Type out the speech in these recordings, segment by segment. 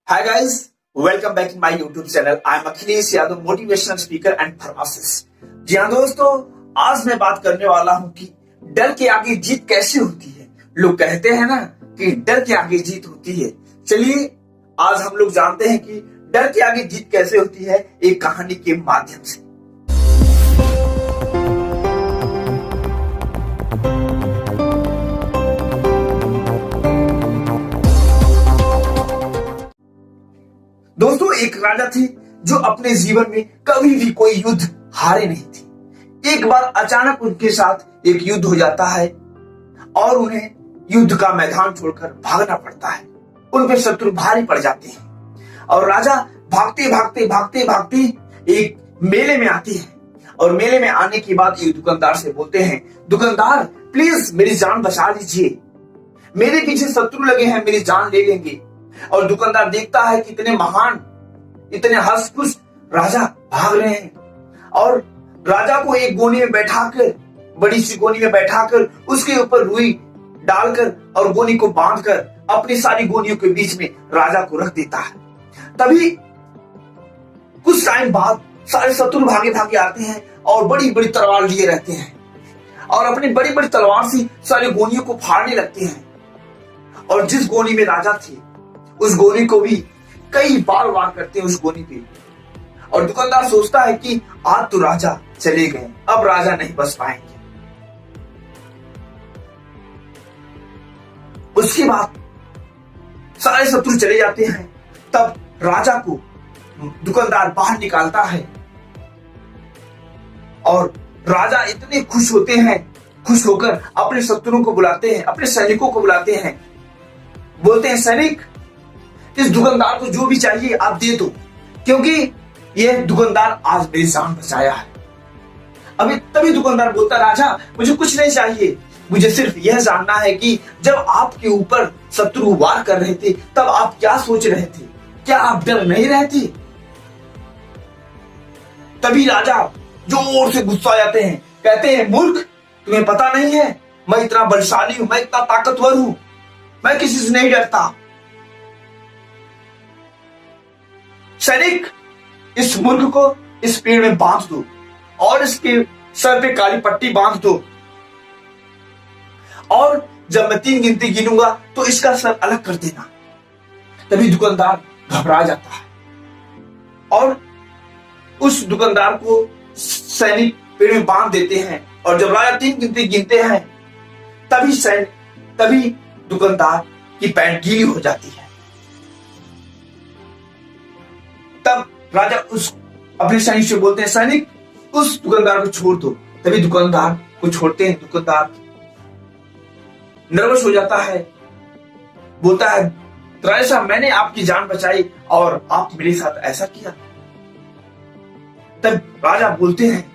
Hi guys, welcome back to my YouTube channel. I am Akhilesh Yadav, motivational speaker and pharmacist. जी हाँ दोस्तों, आज मैं बात करने वाला हूँ कि डर के आगे जीत कैसे होती है। लोग कहते हैं ना कि डर के आगे जीत होती है। चलिए आज हम लोग जानते हैं कि डर के आगे जीत कैसे होती है एक कहानी के माध्यम से। दोस्तों एक राजा थे जो अपने जीवन में कभी भी कोई युद्ध हारे नहीं थे। एक बार अचानक उनके साथ एक युद्ध हो जाता है और उन्हें युद्ध का मैदान छोड़कर भागना पड़ता है। उन पे शत्रु भारी पड़ जाते हैं और राजा भागते भागते भागते भागते एक मेले में आते हैं और मेले में आने के बाद एक दुकानदार से बोलते हैं, दुकानदार प्लीज मेरी जान बचा लीजिए, मेरे पीछे शत्रु लगे हैं, मेरी जान ले लेंगे। और दुकानदार देखता है कि इतने महान, इतने हंस-खुश राजा भाग रहे हैं और राजा को एक गोनी में बैठाकर, बड़ी सी गोनी में बैठाकर उसके ऊपर रुई डालकर और गोनी को बांधकर अपनी सारी गोनियों के बीच में राजा को रख देता है। तभी कुछ टाइम बाद सारे शत्रु भागे भागे आते हैं और बड़ी बड़ी तलवार लिए रहते हैं और अपनी बड़ी बड़ी तलवार से सारी गोनियों को फाड़ने लगते हैं। और जिस गोनी में राजा थे उस गोली को भी कई बार वार करते हैं उस गोली पे। और दुकानदार सोचता है कि आज तो राजा चले गए, अब राजा नहीं बच पाएंगे। उसके बाद सारे शत्रु चले जाते हैं। तब राजा को दुकानदार बाहर निकालता है और राजा इतने खुश होते हैं, खुश होकर अपने शत्रुओं को बुलाते हैं, अपने सैनिकों को बुलाते हैं, बोलते हैं सैनिक इस दुकानदार को जो भी चाहिए आप दे दो, क्योंकि यह दुकानदार आज मेरी जान बचाया है। अभी तभी दुकानदार बोलता, राजा मुझे कुछ नहीं चाहिए, मुझे सिर्फ यह जानना है कि जब आपके ऊपर शत्रु वार कर रहे थे तब आप क्या सोच रहे थे, क्या आप डर नहीं रहे थे? तभी राजा जोर से गुस्सा जाते हैं, कहते हैं मूर्ख, तुम्हें पता नहीं है मैं इतना बलशाली हूं, मैं इतना ताकतवर हूं, मैं किसी से नहीं डरता। सैनिक इस मूर्ख को इस पेड़ में बांध दो और इसके सर पे काली पट्टी बांध दो और जब मैं 3 गिनती गिनूंगा तो इसका सर अलग कर देना। तभी दुकानदार घबरा जाता है और उस दुकानदार को सैनिक पेड़ में बांध देते हैं और जब राजा 3 गिनती गिनते हैं तभी दुकानदार की पैंट गीली हो जाती है। तब राजा उस अपने सैनिक से बोलते हैं, सैनिक उस दुकानदार को छोड़ दो। तभी दुकानदार को छोड़ते हैं। दुकानदार नर्वस हो जाता है, बोलता है, राजा साहब मैंने आपकी जान बचाई और आप मेरे साथ ऐसा किया। तब राजा बोलते हैं,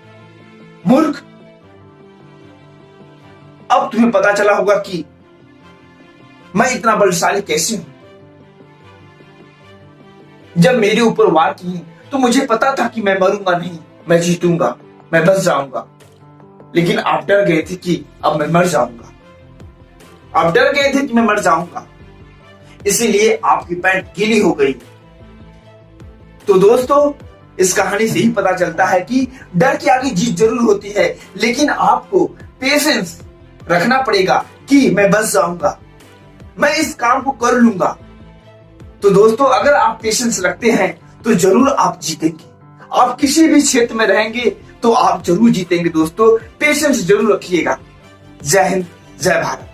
मूर्ख, अब तुम्हें पता चला होगा कि मैं इतना बलशाली कैसे हूं। जब मेरे ऊपर वार किए तो मुझे पता था कि मैं मरूंगा नहीं, मैं जीतूंगा, मैं बच जाऊंगा, लेकिन आप डर गए थे कि अब मैं मर जाऊंगा, आप डर गए थे कि मैं मर जाऊंगा, इसीलिए आपकी पैंट गीली हो गई। तो दोस्तों इस कहानी से ही पता चलता है कि डर के आगे जीत जरूर होती है, लेकिन आपको पेशेंस रखना पड़ेगा कि मैं बच जाऊंगा, मैं इस काम को कर लूंगा। तो दोस्तों अगर आप पेशेंस रखते हैं तो जरूर आप जीतेंगे। आप किसी भी क्षेत्र में रहेंगे तो आप जरूर जीतेंगे। दोस्तों पेशेंस जरूर रखिएगा। जय हिंद, जय भारत।